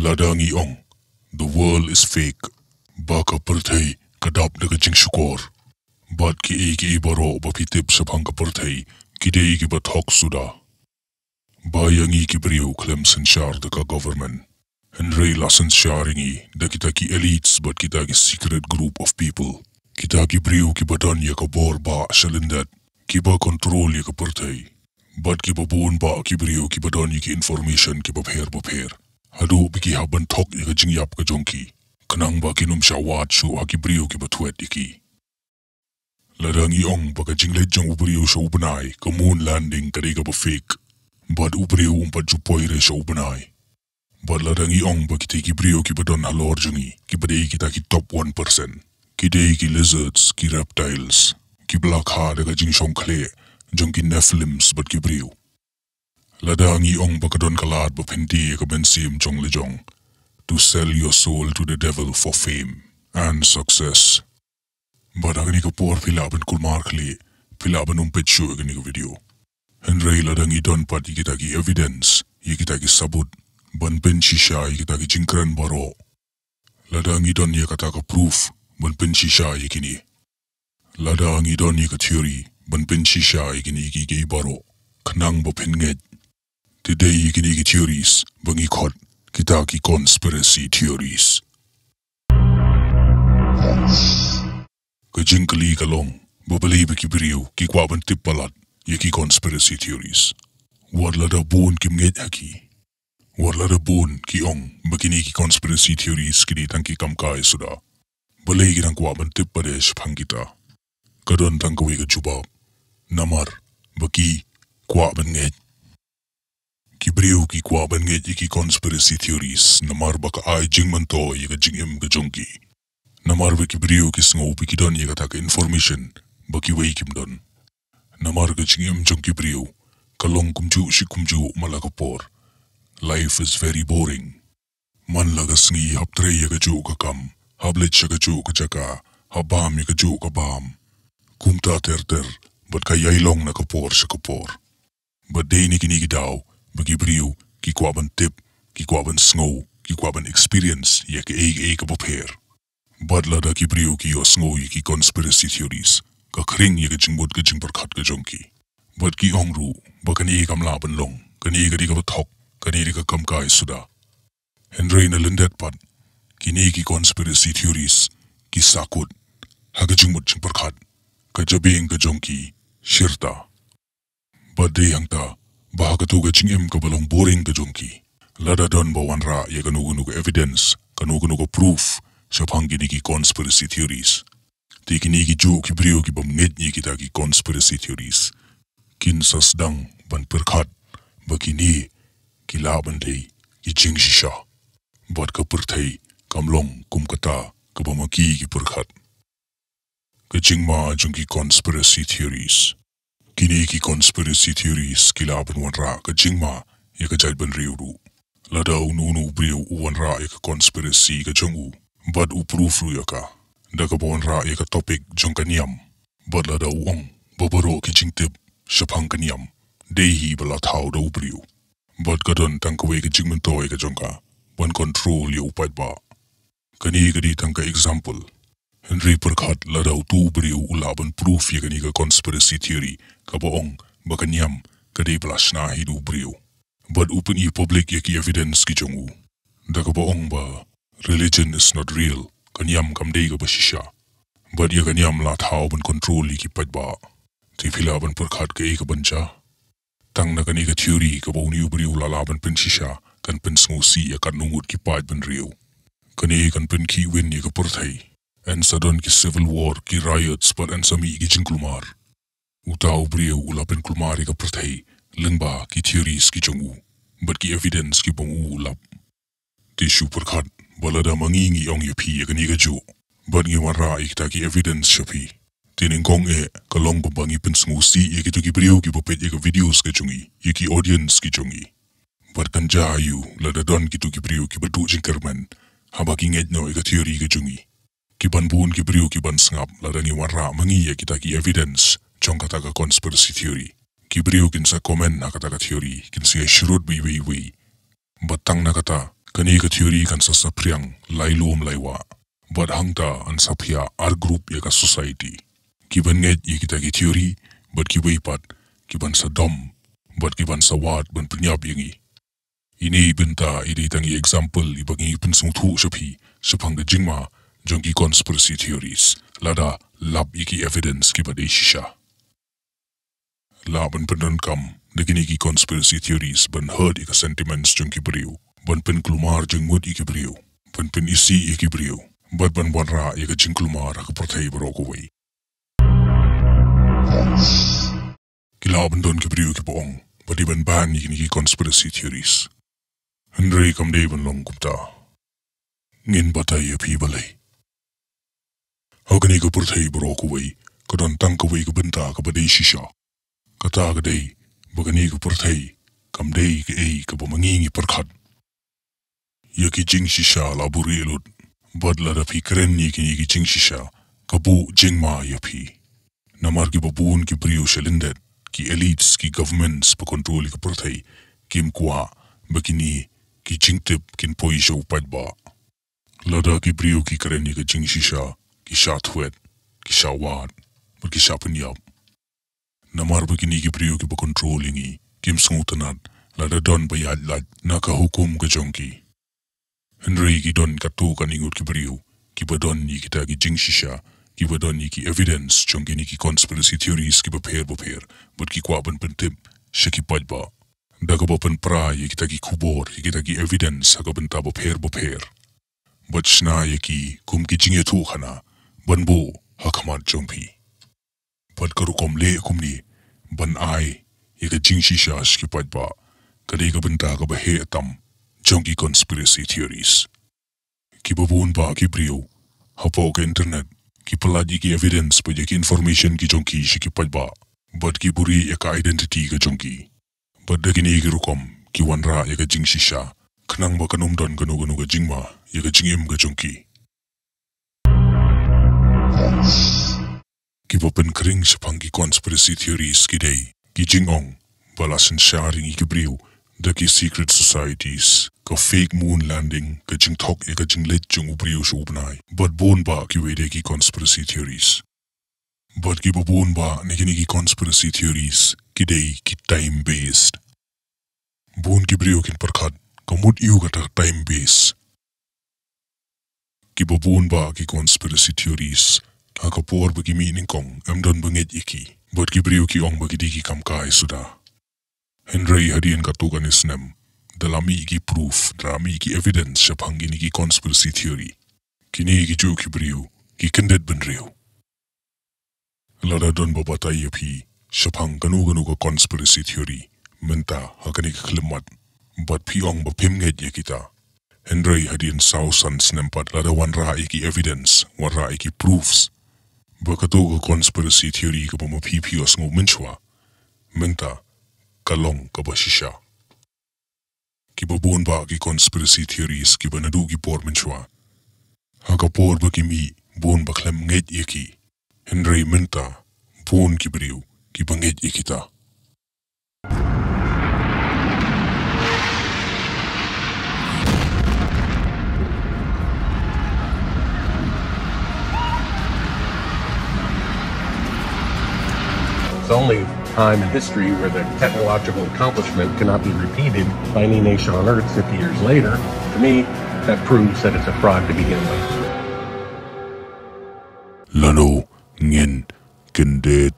Ladangi ong, the world is fake. Baka perthai kadap daga jing syukur. Bat ki eki ibaro bapitip sapang ka perthai kidei ki bathok suda. Bayangi ki brio klem sensyar daga government. Henry lasen syaringi da kita ki elites but kita ki secret group of people. Kita ki brio ki badan ya ka bor ba shalindat. Ki ba control ya ka perthai. Bat ki ba buon ba ki brio ki badan ya ki information ki ba bapher. Hadu biki haban tok ya ka jingyap ka jongki. Kanang ba kinum siya wat shu ha ki brio ki batuet iki. Ladangi ong baka jinglet jang ubrio siya ubanay ka moon landing kadai ka ba fake. Bad ubrio umpat jupoy re siya ubanay. Bad ladangi ong baki te ki brio ki badan halor jangi ki badai kita ki top 1%. Kidei ki lizards, ki reptiles, ki black hard ka jing siya kle jang ki nephilims bad ki brio. Ladangi ong baka don kalad bapindi ka bensim jong lejong. To sell your soul to the devil for fame and success. But agni ka por pilaban kulmar kli, pilaban umpet show agni ka video. Henry ladangi don pat kita ki evidence, kita ki sabut, ban pen shisha kita ki jingkran baro. Ladangi don kata ka proof, ban pen shisha kini. Ladangi don ka theory, ban pen shisha kini ki baro. Kanang ba penged. Today kini ki theories, bangi khot. Kita ki conspiracy theories. Kajing kali kalong, babali ba ki brio, ki kwaban tip palat, ki conspiracy theories. Warla da bon ki mnged haki. Warla da bon ki ong, bakini ki conspiracy theories kini tangki kamkai suda. Balay ki tang kwaban tip padesh pang kita. Kadon tang kawi ka jubab. Namar, baki, kwaban nged. Ki brio ki kwaban nged ki conspiracy theories namar baka ay jing manto ka jing ka jongki. Namar ba ki brio ki sngo ki don ka taka information baki way kim don. Namar ka jing jongki brio kalong kumju si kumju malakapor. Life is very boring. Man laga sngi haptre ka jo ka kam, hablet ka jo ka jaka, habam ka jo ka bam. Kumta ter but ka yailong na kapor sa kapor. But day ni kini daw bagi brio, ki kwaban tip, ki kwaban sngo, ki kwaban experience, ki ka bapher. Badla da ki brio ki yo sngo ki conspiracy theories, ka kring ka jingbot ka jingbarkat ka jongki. Bad ki ongru, baka ni kam laban long, ka ni ka di ka bathok, ka ni ka kamkai suda. Henry na lindet pad, ki ni ki conspiracy theories, ki sakut, ha ka jingbot jingbarkat, ka jabing ka jongki, shirta. Bad day hangta, baha ka jing ka balong boring ka jongki. Lada don bawan ra ya kanuguno ka evidence, kanuguno ka proof sa panggini ki conspiracy theories. Di kini ki jo ki brio ki bamnged ni kita ki conspiracy theories. Kinsas dang ban perkat, bakini ki laban day ki jing shisha. Bat ka perthai kamlong kumkata ka bamaki ki perkat. Ka jing ma jong ki conspiracy theories. Kini ki conspiracy theories kilaban wanra ka jingma ya ka jadban riuru. Lada unu brio wanra ya ka conspiracy ka jongu. Bad proof ru ya ka. Daga wanra ya ka topic jong ka niyam. Bad lada uong babaro ki jingtib syapang ka niyam. Dehi balathaw da brio. Bad ka don tangkawe ka jingmento ya ka jongka. Ban control ya upat ba. Kani ka di tangka example. Henry perkat lada utu brio ulaban proof ya kani ka conspiracy theory ka boong baka niyam kadai belas na hidu brio. Bad upen i public ya ki evidence ki jongu. Da ka boong ba religion is not real ka niyam kamdei ka basisya. Bad ya ka niyam lathaw ban control ki pat ba. Ti pilaban perkat ka ka banja. Tang na kani ka theory ka boong niu brio lalaban pensisya kan pensngusi ya kan nungut ki pat ban rio. Kani kan pen ki win ya ka perthai. En sadon ki civil war ki riots par en sami ki jingkulmar. Utaw brio ulapen kulmari ka perthai lengba ki theories ki jongu. But ki evidence ki bongu ulap. Tishu perkat balada mangingi ong yapi ya kani ka jo. But ngi wanra ikita ki evidence syapi. Tinengkong kalong pembangi pensngusi ya kitu ki brio ki popet ya ka videos ka jongi. Ya ki audience ki jongi. But kan jahayu lada don kitu ki brio ki badu jingkerman. Haba ki nged no ya ka theory ka jongi. Kiban buun ki brio kiban sngap ladangi wanra mangi ya kita ki evidence jong kata ka conspiracy theory. Ki brio kinsa komen na kata ka theory kinsa ya shurut wi. Batang na kata Kani ka teori kan sa sapriang lai luom laiwa. But hangta an sapia ar group ya ka society. Kiban ngej ya kita ki teori, but kiba ipat, kiban sa dom, but kiban sa wat ban penyap yangi. Ini benta ide tangi example ibangi pensungtu shapi, sapang ka jingma, jongki conspiracy theories, lada lab iki evidence kiba de shisha. Laban penan kam, degini ki conspiracy theories ban heard ika sentiments jongki beriu, ban pen klumar jeng mood iki beriu, ban pen isi iki beriu. But ban ra ika jingklumar ka pertai beroko wei. Kilaban don kibriu ki boong, but iban ban iki conspiracy theories. Henry kam de ban long kupta. Ngin batai api balai. Hagani ka pertai beroko wei, kadon tang ka wei ka benta ka badai shisha. Kata ka dei, bagani ka pertai, kam dei ka ei ka bamangingi perkat. Yaki jing shisha laburi elud. Badla da pi keren ni ki jing shisha, kabu jing ma ya pi. Namar ki babun ki brio shalindet, ki elites ki governments pa kontroli ka pertai, kim kwa, bakini, ki jing tip kin poi sha upad ba. Lada ki brio ki keren ni ka jing shisha, ki sha thuet, ki sha wad, ba ki sha penyap. Namar bakini ki brio ki pa kontroli ngi, kim sungutanat, lada don ba yad lad, naka hukum ka jongki. Henry ki don katu kaningut ki beriu, ki badon ni kita ki jing shisha, ki badon ni ki evidence jong ni ki conspiracy theories ki baper, but ki kwaban pentip, shaki pajba. Daga bapan pra ye kita ki kubor, ye kita ki evidence haga benta baper. But shna ye ki kum ki jing etu khana, banbo hakamat jongpi. But karukom le kumni, ban ai, ye ka jing shisha shki pajba, kadei ka benta ka bahe atam, jongki conspiracy theories. Ki babun ba ki brio, hapo ka internet, ki palaji ki evidence pa ki information ki jongki shiki pajba, but ki buri ka identity ka jongki. But dagini ki rukom, ki wanra ka jing shisha, kanang ba kanum don ganu ka jingma, ka jingim ka jongki. Ki bapen kring sapang ki conspiracy theories ki day, ki jingong, balasan sharing ki brio, daki secret societies, ka fake moon landing, ka jing tok ka jing let jung ubriyo sa upnay. But bon ba ki wede ki conspiracy theories. But ki bon ba nikini ki conspiracy theories, ki day ki time based. Bon ki briyo kin perkat, ka mut iyo ka time based. Ki bon ba ki conspiracy theories, ka por ba ki meaning kong, amdon banget iki. But ki briyo ki ong ba ki di ki kamkay suda. Henry hadian katukan isnem, dalami ki proof, dalami ki evidence sa panggini ki conspiracy theory. Kini ki jo ki brio, ki Kyndit ben rio. Lada don babatay api, sa pang ganu ka conspiracy theory, menta hakani ka klimat, but piong bapimnged ya kita. Henry hadian sausan snempat lada wanra iki evidence, wanra iki proofs. Bakato ka conspiracy theory ka pamapipios ng menchwa, menta, kalong kabashisha. Kibabon ba ki conspiracy theories ki banadu ki por menchwa. Hakapor ba ki mi bon baklem ngej iki. Henry menta bon ki beriu ki bangej ikita. It's only time in history where the technological accomplishment cannot be repeated by any nation on Earth 50 years later. To me, that proves that it's a fraud to begin with. Lano Ngin Kyndit.